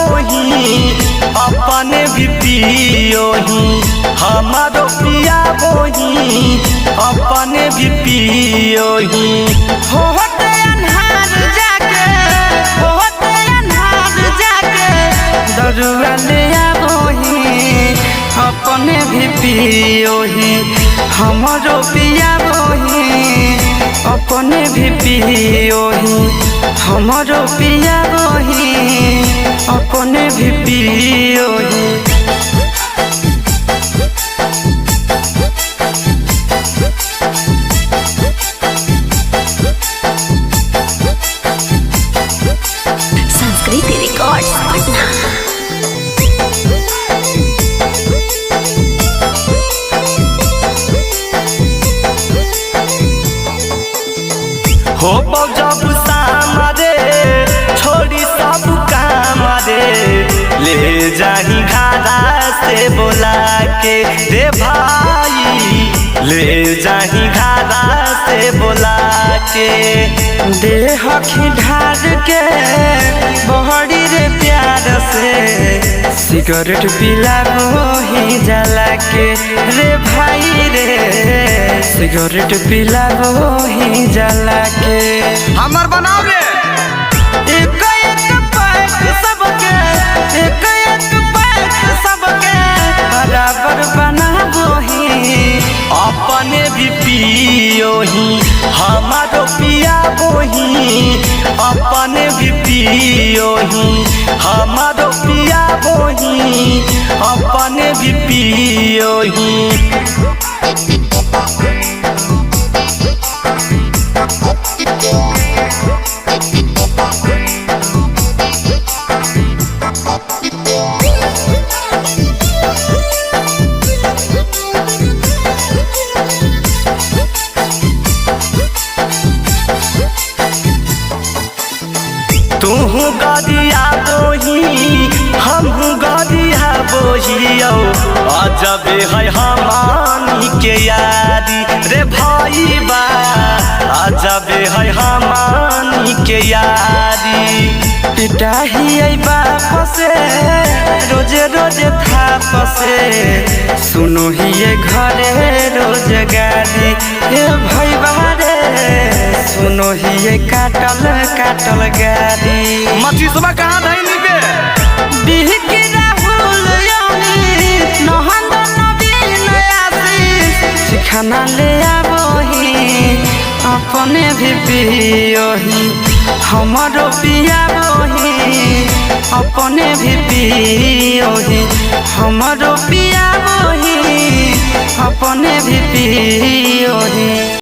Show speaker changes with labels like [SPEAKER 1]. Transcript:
[SPEAKER 1] बोही अपने भी पियोही हमारो पिया बोही अपने भी पियोही।
[SPEAKER 2] होते अन्हार जाके दरुआ ले बोही अपने भी पियोही हमारो पिया बोही अपने भी पियोही हमारो पिया बोही अपने भी पियोही।
[SPEAKER 3] संस्कृति रिकॉर्ड्स पटना।
[SPEAKER 1] हो जब सामरे छोड़ी सब काम रे ले जाही घारा से बोला के रे भाई ले जाही घारा से बोला के।
[SPEAKER 2] देह खिढार के बहरी रे प्यार से सिगरेट पिला बोही जला के रे भाई रे सिगरेट पिला बोही जला के।
[SPEAKER 1] हमर बनाओ रे
[SPEAKER 2] एक पैक सबके एक पैक सबके बराबर बना बोही
[SPEAKER 1] अपने भी पियोही हमारो पिया बोही अपने भी पियोही हमारो पिया बोही अपने भी पियोही। तू गदिया बोही हम गदिया बोहियो अजबे है हमानी के यारी रे भाई बा अजबे है हमानी के यारी।
[SPEAKER 2] पिटाही बाप से रोजे रोजे थाप से सुनो ही ये घरे रोजगारी हे भाई बारे सुनो ही ये काटल काटल गारी।
[SPEAKER 1] मछली सुबह कहाँ धैनी बे
[SPEAKER 2] बिहकी राहुल यानी नहंद नवीन आशीष सिखाना ले आबोही अपने भी पियोही हमारो पिया बोही अपने भी पियोही हमारो पिया बोही अपने भी पियोही।